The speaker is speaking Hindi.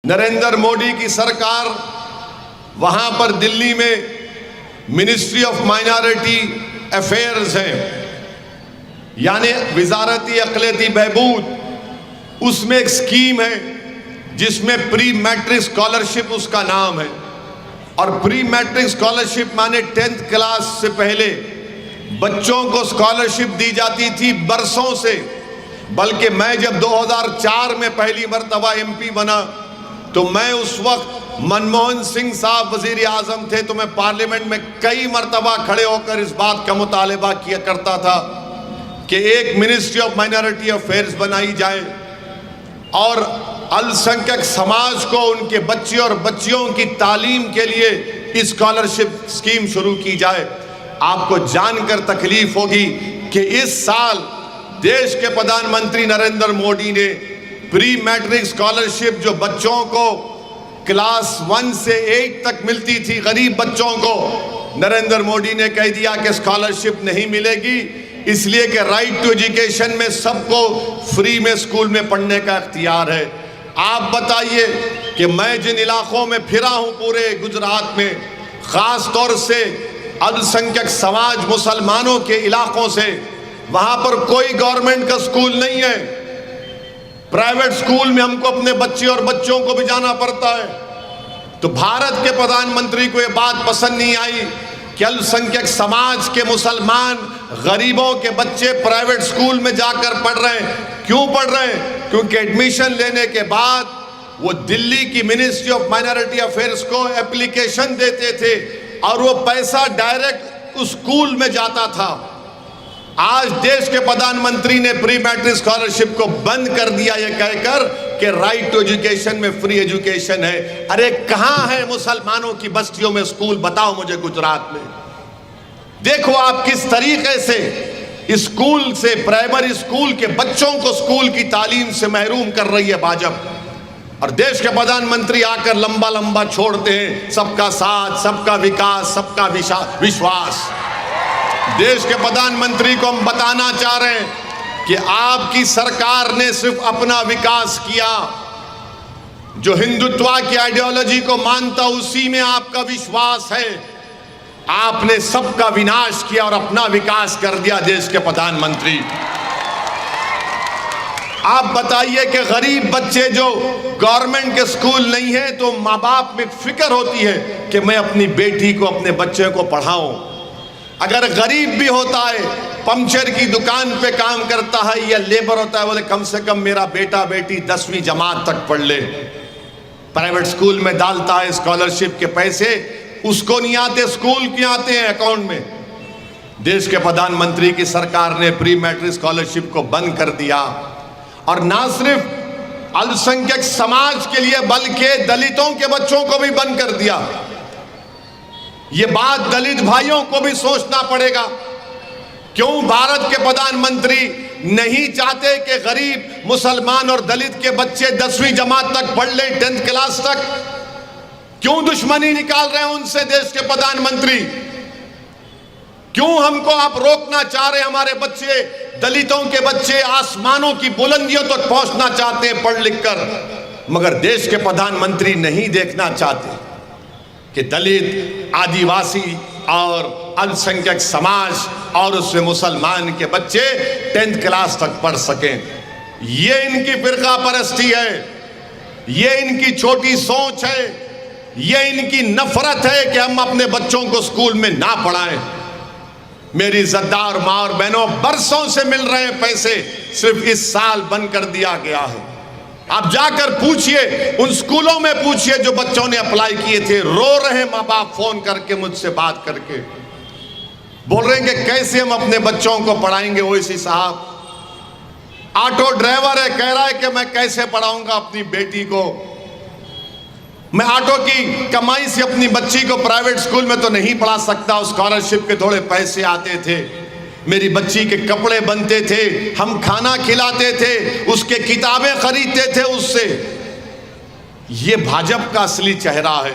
नरेंद्र मोदी की सरकार वहां पर दिल्ली में मिनिस्ट्री ऑफ माइनॉरिटी अफेयर्स है, यानी वजारती अक़लियती बहबूद, उसमें एक स्कीम है जिसमें प्री मैट्रिक स्कॉलरशिप उसका नाम है। और प्री मैट्रिक स्कॉलरशिप माने 10th क्लास से पहले बच्चों को स्कॉलरशिप दी जाती थी बरसों से। बल्कि मैं जब 2004 में पहली मरतबा MP बना तो मैं उस वक्त मनमोहन सिंह साहब वजीर आजम थे, तो मैं पार्लियामेंट में कई मरतबा खड़े होकर इस बात का मुतालबा किया करता था कि एक मिनिस्ट्री ऑफ माइनॉरिटी अफेयर्स बनाई जाए और अल्पसंख्यक समाज को उनके बच्चे और बच्चियों की तालीम के लिए स्कॉलरशिप स्कीम शुरू की जाए। आपको जानकर तकलीफ होगी कि इस साल देश के प्रधानमंत्री नरेंद्र मोदी ने प्री मैट्रिक स्कॉलरशिप जो बच्चों को क्लास 1 से 8 तक मिलती थी, गरीब बच्चों को, नरेंद्र मोदी ने कह दिया कि स्कॉलरशिप नहीं मिलेगी, इसलिए कि राइट टू एजुकेशन में सबको फ्री में स्कूल में पढ़ने का इख्तियार है। आप बताइए कि मैं जिन इलाकों में फिरा हूं पूरे गुजरात में, ख़ास तौर से अल्पसंख्यक समाज मुसलमानों के इलाकों से, वहां पर कोई गवर्नमेंट का स्कूल नहीं है। प्राइवेट स्कूल में हमको अपने बच्चे और बच्चों को भी जाना पड़ता है। तो भारत के प्रधानमंत्री को यह बात पसंद नहीं आई कि अल्पसंख्यक समाज के मुसलमान गरीबों के बच्चे प्राइवेट स्कूल में जाकर पढ़ रहे हैं। क्यों पढ़ रहे हैं? क्योंकि एडमिशन लेने के बाद वो दिल्ली की मिनिस्ट्री ऑफ माइनॉरिटी अफेयर्स को एप्लीकेशन देते थे और वो पैसा डायरेक्ट उस स्कूल में जाता था। आज देश के प्रधानमंत्री ने प्री मैट्रिक स्कॉलरशिप को बंद कर दिया ये कहकर कि राइट टू एजुकेशन में फ्री एजुकेशन है। अरे कहां है मुसलमानों की बस्तियों में स्कूल? बताओ मुझे गुजरात में। देखो आप किस तरीके से स्कूल से, प्राइमरी स्कूल के बच्चों को स्कूल की तालीम से महरूम कर रही है भाजपा। और देश के प्रधानमंत्री आकर लंबा लंबा छोड़ते हैं सबका साथ, सबका विकास, सबका विश्वास। देश के प्रधानमंत्री को हम बताना चाह रहे हैं कि आपकी सरकार ने सिर्फ अपना विकास किया, जो हिंदुत्व की आइडियोलॉजी को मानता उसी में आपका विश्वास है। आपने सबका विनाश किया और अपना विकास कर दिया देश के प्रधानमंत्री। आप बताइए कि गरीब बच्चे जो गवर्नमेंट के स्कूल नहीं है तो माँ बाप में फिक्र होती है कि मैं अपनी बेटी को, अपने बच्चे को पढ़ाऊं। अगर गरीब भी होता है, पंचर की दुकान पे काम करता है या लेबर होता है, बोले कम से कम मेरा बेटा बेटी 10वीं जमात तक पढ़ ले। प्राइवेट स्कूल में डालता है स्कॉलरशिप के पैसे, उसको नहीं आते, स्कूल के आते हैं अकाउंट में। देश के प्रधानमंत्री की सरकार ने प्री मैट्रिक स्कॉलरशिप को बंद कर दिया और ना सिर्फ अल्पसंख्यक समाज के लिए बल्कि दलितों के बच्चों को भी बंद कर दिया। ये बात दलित भाइयों को भी सोचना पड़ेगा। क्यों भारत के प्रधानमंत्री नहीं चाहते कि गरीब मुसलमान और दलित के बच्चे 10वीं जमात तक पढ़ लें, 10th क्लास तक? क्यों दुश्मनी निकाल रहे हैं उनसे देश के प्रधानमंत्री? क्यों हमको आप रोकना चाह रहे हैं? हमारे बच्चे, दलितों के बच्चे आसमानों की बुलंदियों तक पहुंचना चाहते हैं पढ़ लिख कर, मगर देश के प्रधानमंत्री नहीं देखना चाहते कि दलित, आदिवासी और अल्पसंख्यक समाज और उसमें मुसलमान के बच्चे 10th क्लास तक पढ़ सकें। ये इनकी फिरका परस्ती है, ये इनकी छोटी सोच है, ये इनकी नफरत है कि हम अपने बच्चों को स्कूल में ना पढ़ाएं। मेरी इज्जतदार माँ और बहनों, बरसों से मिल रहे हैं पैसे, सिर्फ इस साल बंद कर दिया गया है। आप जाकर पूछिए, उन स्कूलों में पूछिए जो बच्चों ने अप्लाई किए थे, रो रहे माँ बाप फोन करके मुझसे बात करके, बोल रहे हैं कि कैसे हम अपने बच्चों को पढ़ाएंगे। ओवैसी साहब ऑटो ड्राइवर है, कह रहा है कि मैं कैसे पढ़ाऊंगा अपनी बेटी को, मैं ऑटो की कमाई से अपनी बच्ची को प्राइवेट स्कूल में तो नहीं पढ़ा सकता। स्कॉलरशिप के थोड़े पैसे आते थे, मेरी बच्ची के कपड़े बनते थे, हम खाना खिलाते थे, उसके किताबें खरीदते थे उससे। ये भाजपा का असली चेहरा है।